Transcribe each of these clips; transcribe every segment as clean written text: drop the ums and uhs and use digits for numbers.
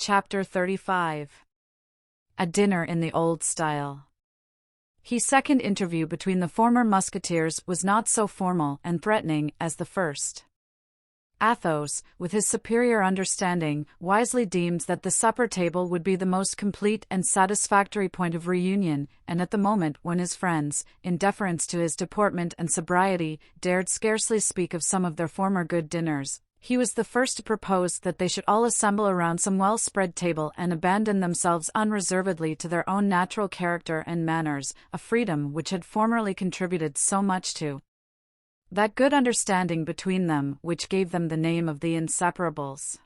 Chapter 35. A dinner in the old style. His second interview between the former musketeers was not so formal and threatening as the first. Athos, with his superior understanding, wisely deems that the supper table would be the most complete and satisfactory point of reunion, and at the moment when his friends, in deference to his deportment and sobriety, dared scarcely speak of some of their former good dinners, he was the first to propose that they should all assemble around some well-spread table and abandon themselves unreservedly to their own natural character and manners, a freedom which had formerly contributed so much to that good understanding between them which gave them the name of the Inseparables.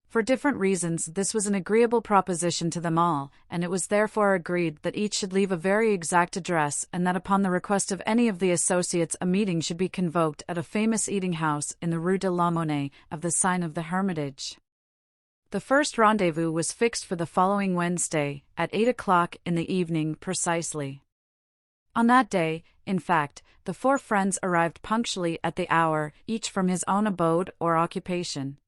For different reasons this was an agreeable proposition to them all, and it was therefore agreed that each should leave a very exact address and that upon the request of any of the associates a meeting should be convoked at a famous eating-house in the Rue de la Monnaie of the sign of the Hermitage. The first rendezvous was fixed for the following Wednesday, at 8 o'clock in the evening precisely. On that day, in fact, the four friends arrived punctually at the hour, each from his own abode or occupation.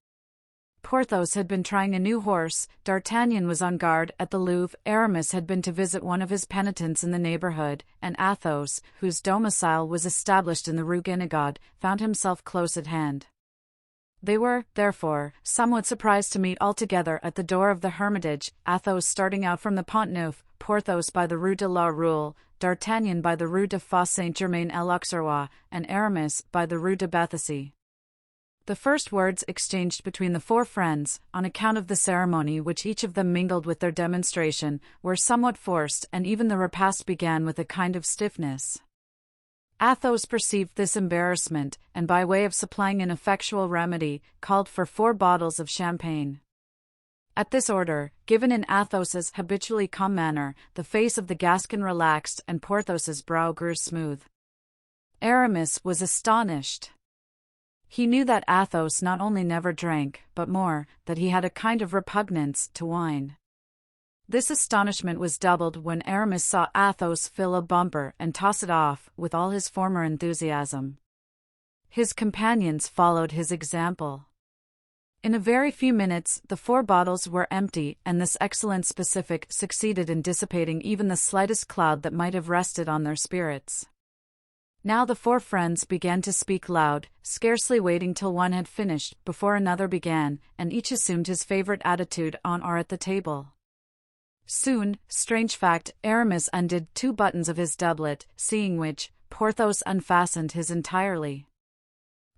Porthos had been trying a new horse, D'Artagnan was on guard at the Louvre, Aramis had been to visit one of his penitents in the neighborhood, and Athos, whose domicile was established in the Rue Guénégaud, found himself close at hand. They were, therefore, somewhat surprised to meet all together at the door of the Hermitage, Athos starting out from the Pont Neuf, Porthos by the Rue de la Roule, D'Artagnan by the Rue de Fosse Saint-Germain-l'Auxerrois, and Aramis by the Rue de Béthisy. The first words exchanged between the four friends, on account of the ceremony which each of them mingled with their demonstration, were somewhat forced, and even the repast began with a kind of stiffness. Athos perceived this embarrassment, and by way of supplying an effectual remedy, called for 4 bottles of champagne. At this order, given in Athos's habitually calm manner, the face of the Gascon relaxed and Porthos's brow grew smooth. Aramis was astonished. He knew that Athos not only never drank, but more, that he had a kind of repugnance to wine. This astonishment was doubled when Aramis saw Athos fill a bumper and toss it off with all his former enthusiasm. His companions followed his example. In a very few minutes the 4 bottles were empty, and this excellent specific succeeded in dissipating even the slightest cloud that might have rested on their spirits. Now the 4 friends began to speak loud, scarcely waiting till one had finished before another began, and each assumed his favorite attitude on or at the table. Soon, strange fact, Aramis undid 2 buttons of his doublet, seeing which, Porthos unfastened his entirely.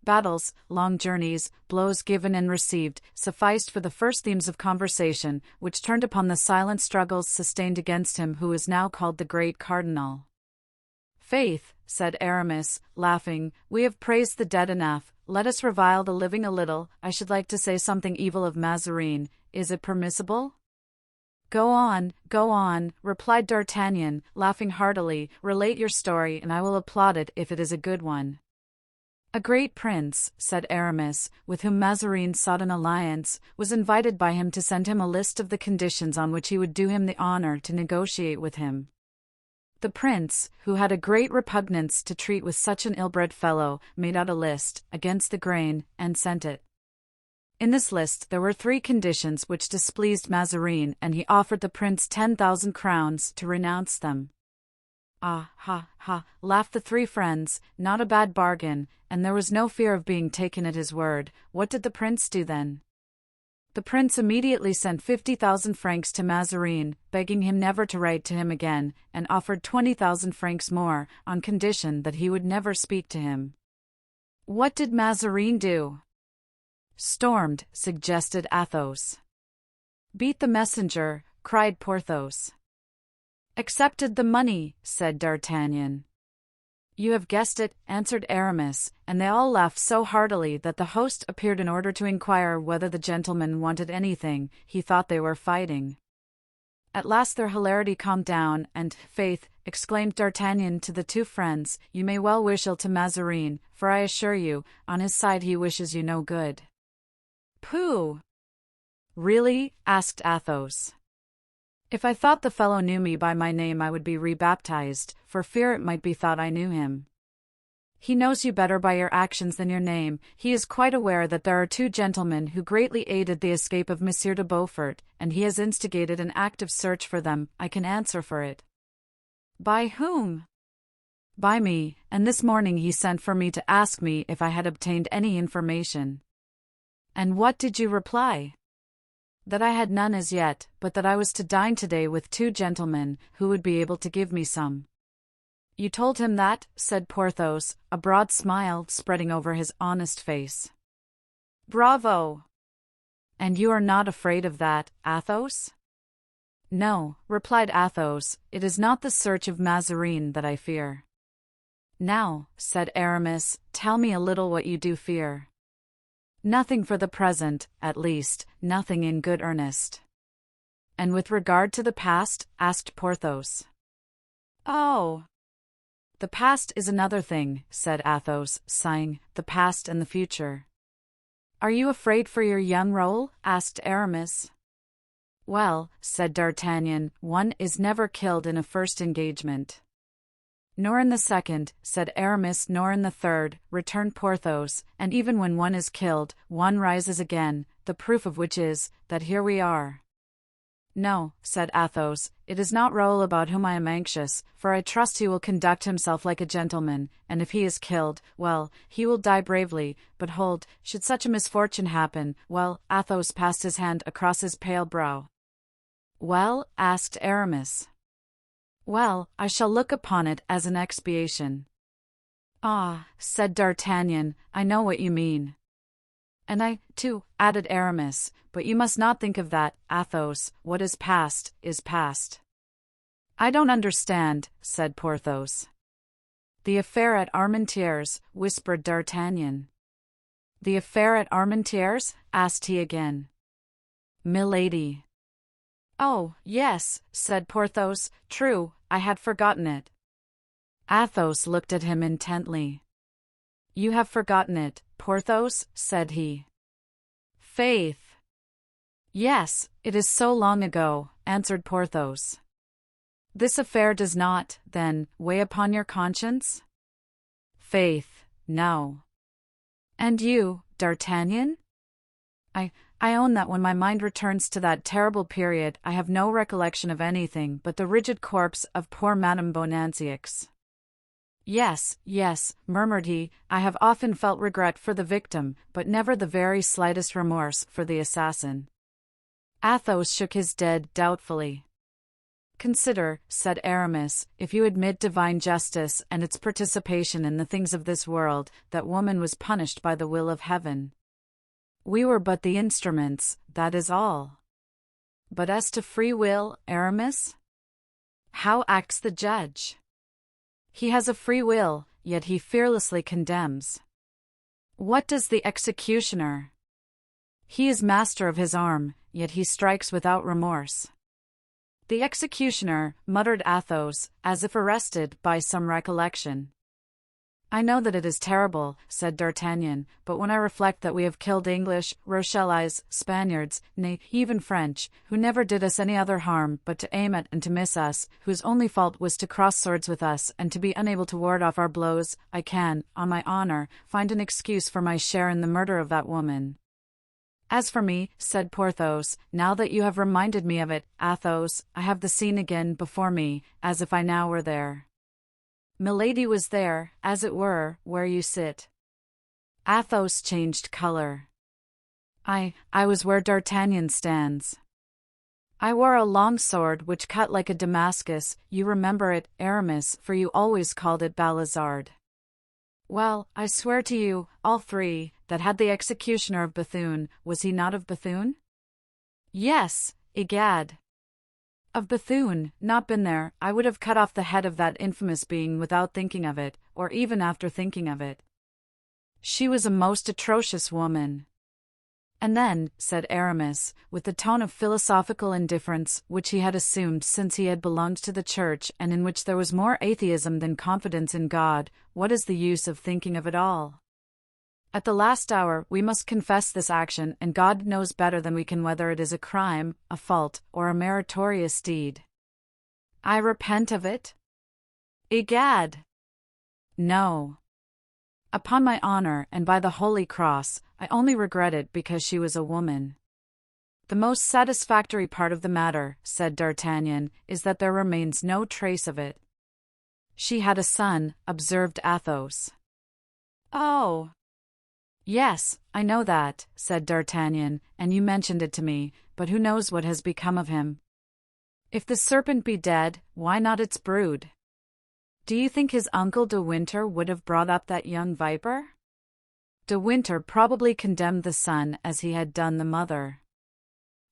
Battles, long journeys, blows given and received, sufficed for the first themes of conversation, which turned upon the silent struggles sustained against him who is now called the Great Cardinal. "Faith," said Aramis, laughing, "we have praised the dead enough, let us revile the living a little. I should like to say something evil of Mazarin. Is it permissible?" Go on," replied D'Artagnan, laughing heartily, "relate your story and I will applaud it if it is a good one." "A great prince," said Aramis, "with whom Mazarin sought an alliance, was invited by him to send him a list of the conditions on which he would do him the honor to negotiate with him. The prince, who had a great repugnance to treat with such an ill-bred fellow, made out a list, against the grain, and sent it. In this list there were 3 conditions which displeased Mazarin, and he offered the prince 10,000 crowns to renounce them." "Ah, ha," laughed the 3 friends, "not a bad bargain, and there was no fear of being taken at his word. What did the prince do then?" "The prince immediately sent 50,000 francs to Mazarin, begging him never to write to him again, and offered 20,000 francs more, on condition that he would never speak to him." "What did Mazarin do?" "Stormed," suggested Athos. "Beat the messenger," cried Porthos. "Accepted the money," said D'Artagnan. "You have guessed it," answered Aramis, and they all laughed so heartily that the host appeared in order to inquire whether the gentlemen wanted anything. He thought they were fighting. At last their hilarity calmed down, and, "Faith," exclaimed D'Artagnan to the 2 friends, "you may well wish ill to Mazarin, for I assure you, on his side he wishes you no good." "Pooh!" "Really?" asked Athos. "If I thought the fellow knew me by my name I would be rebaptized, for fear it might be thought I knew him." He knows you better by your actions than your name. He is quite aware that there are two gentlemen who greatly aided the escape of Monsieur de Beaufort, and he has instigated an active search for them. I can answer for it." "By whom?" "By me, and this morning he sent for me to ask me if I had obtained any information." "And what did you reply?" "That I had none as yet, but that I was to dine today with two gentlemen, who would be able to give me some." "You told him that?" said Porthos, a broad smile spreading over his honest face. "Bravo! And you are not afraid of that, Athos?" "No," replied Athos, "it is not the search of Mazarin that I fear." "Now," said Aramis, "tell me a little what you do fear." "Nothing for the present, at least, nothing in good earnest." "And with regard to the past?" asked Porthos. "Oh! The past is another thing," said Athos, sighing, "the past and the future." "Are you afraid for your young role?" asked Aramis. "Well," said D'Artagnan, "one is never killed in a first engagement." "Nor in the second," said Aramis. "Nor in the third," returned Porthos, "and even when one is killed, one rises again, the proof of which is, that here we are." "No," said Athos, "it is not Raoul about whom I am anxious, for I trust he will conduct himself like a gentleman, and if he is killed, well, he will die bravely, but hold, should such a misfortune happen, well," Athos passed his hand across his pale brow. "Well?" asked Aramis. "Well, I shall look upon it as an expiation." "Ah," said D'Artagnan, "I know what you mean." "And I, too," added Aramis, "but you must not think of that, Athos. What is past, is past." "I don't understand," said Porthos. "The affair at Armentières," whispered D'Artagnan. "The affair at Armentières?" asked he again. "Milady." "Oh, yes," said Porthos, "true, I had forgotten it." Athos looked at him intently. "You have forgotten it, Porthos?" said he. "Faith! Yes, it is so long ago," answered Porthos. "This affair does not, then, weigh upon your conscience?" "Faith, no." "And you, D'Artagnan?" I own that when my mind returns to that terrible period, I have no recollection of anything but the rigid corpse of poor Madame Bonancieux. "Yes, yes," murmured he, "I have often felt regret for the victim, but never the very slightest remorse for the assassin." Athos shook his head doubtfully. "Consider," said Aramis, "if you admit divine justice and its participation in the things of this world, that woman was punished by the will of heaven. We were but the instruments, that is all." "But as to free will, Aramis? How acts the judge?" "He has a free will, yet he fearlessly condemns." "What does the executioner?" "He is master of his arm, yet he strikes without remorse." "The executioner," muttered Athos, as if arrested by some recollection. "I know that it is terrible," said D'Artagnan, "but when I reflect that we have killed English, Rochellese, Spaniards, nay, even French, who never did us any other harm but to aim at and to miss us, whose only fault was to cross swords with us and to be unable to ward off our blows, I can, on my honor, find an excuse for my share in the murder of that woman." "As for me," said Porthos, "now that you have reminded me of it, Athos, I have the scene again before me, as if I now were there. Milady was there, as it were, where you sit." Athos changed color. I was where D'Artagnan stands. I wore a long sword which cut like a Damascus, you remember it, Aramis, for you always called it Balizard. Well, I swear to you, all three, that had the executioner of Bethune, was he not of Bethune? Yes, egad. Of Bethune, not been there, I would have cut off the head of that infamous being without thinking of it, or even after thinking of it. She was a most atrocious woman. And then, said Aramis, with the tone of philosophical indifference which he had assumed since he had belonged to the Church and in which there was more atheism than confidence in God, what is the use of thinking of it all? At the last hour we must confess this action, and God knows better than we can whether it is a crime, a fault, or a meritorious deed. I repent of it? Egad! No. Upon my honor and by the Holy Cross, I only regret it because she was a woman. The most satisfactory part of the matter, said D'Artagnan, is that there remains no trace of it. She had a son, observed Athos. Oh. Yes, I know that, said D'Artagnan, and you mentioned it to me, but who knows what has become of him? If the serpent be dead, why not its brood? Do you think his uncle de Winter would have brought up that young viper? De Winter probably condemned the son as he had done the mother.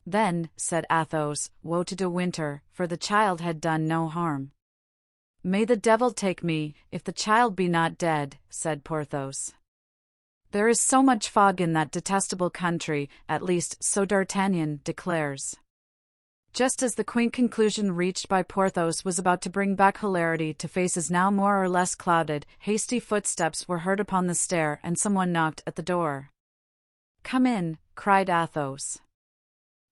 Then, said Athos, woe to de Winter, for the child had done no harm. May the devil take me, if the child be not dead, said Porthos. There is so much fog in that detestable country, at least so D'Artagnan declares. Just as the quaint conclusion reached by Porthos was about to bring back hilarity to faces now more or less clouded, hasty footsteps were heard upon the stair and someone knocked at the door. Come in, cried Athos.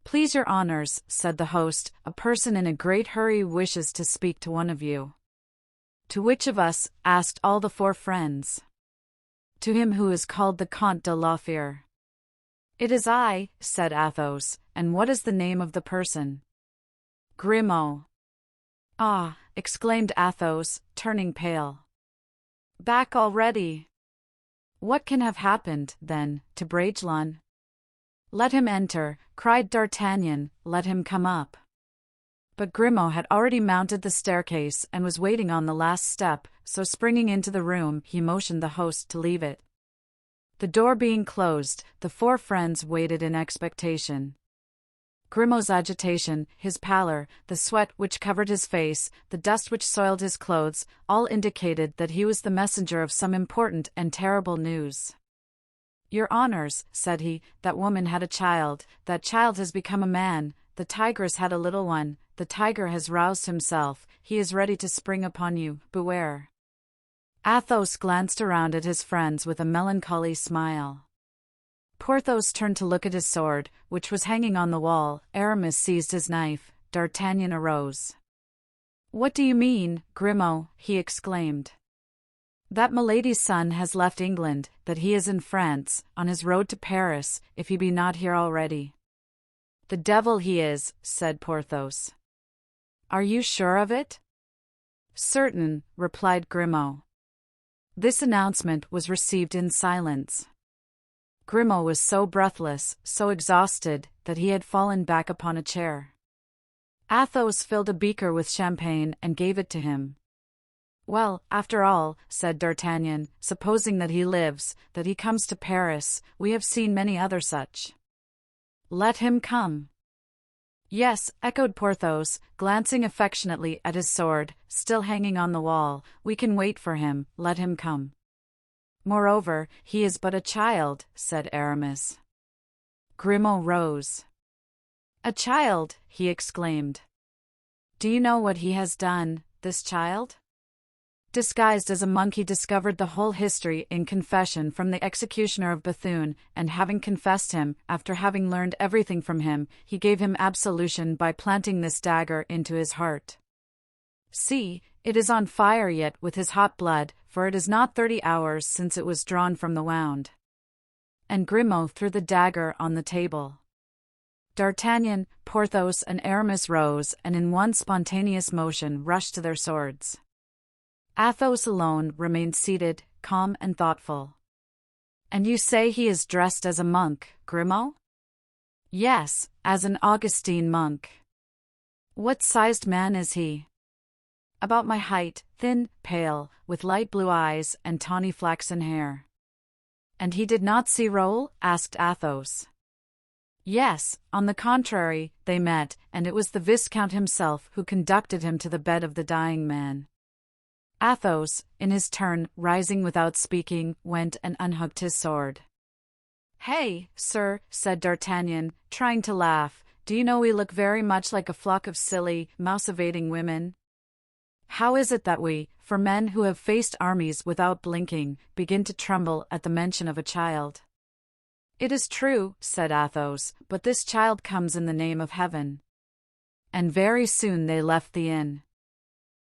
Please your honors, said the host, a person in a great hurry wishes to speak to one of you. To which of us? Asked all the four friends. To him who is called the Comte de la Fere. It is I, said Athos, and what is the name of the person? Grimaud. Ah, exclaimed Athos, turning pale. Back already? What can have happened, then, to Bragelonne? Let him enter, cried D'Artagnan, let him come up. But Grimaud had already mounted the staircase and was waiting on the last step, so springing into the room, he motioned the host to leave it. The door being closed, the four friends waited in expectation. Grimaud's agitation, his pallor, the sweat which covered his face, the dust which soiled his clothes, all indicated that he was the messenger of some important and terrible news. Your honors, said he, that woman had a child, that child has become a man, the tigress had a little one, the tiger has roused himself, he is ready to spring upon you, beware. Athos glanced around at his friends with a melancholy smile. Porthos turned to look at his sword, which was hanging on the wall, Aramis seized his knife, D'Artagnan arose. What do you mean, Grimaud? He exclaimed. That Milady's son has left England, that he is in France, on his road to Paris, if he be not here already. The devil he is, said Porthos. Are you sure of it? Certain, replied Grimaud. This announcement was received in silence. Grimaud was so breathless, so exhausted, that he had fallen back upon a chair. Athos filled a beaker with champagne and gave it to him. Well, after all, said D'Artagnan, supposing that he lives, that he comes to Paris, we have seen many other such. Let him come. Yes, echoed Porthos, glancing affectionately at his sword, still hanging on the wall, we can wait for him, let him come. Moreover, he is but a child, said Aramis. Grimaud rose. A child, he exclaimed. Do you know what he has done, this child? Disguised as a monk, he discovered the whole history in confession from the executioner of Bethune, and having confessed him, after having learned everything from him, he gave him absolution by planting this dagger into his heart. See, it is on fire yet with his hot blood, for it is not 30 hours since it was drawn from the wound. And Grimaud threw the dagger on the table. D'Artagnan, Porthos and Aramis rose and in one spontaneous motion rushed to their swords. Athos alone remained seated, calm and thoughtful. And you say he is dressed as a monk, Grimaud? Yes, as an Augustine monk. What sized man is he? About my height, thin, pale, with light blue eyes and tawny flaxen hair. And he did not see Raoul? Asked Athos. Yes, on the contrary, they met, and it was the Viscount himself who conducted him to the bed of the dying man. Athos, in his turn, rising without speaking, went and unhooked his sword. Hey, sir, said D'Artagnan, trying to laugh, do you know we look very much like a flock of silly, mouse-evading women? How is it that we, for men who have faced armies without blinking, begin to tremble at the mention of a child? It is true, said Athos, but this child comes in the name of heaven. And very soon they left the inn.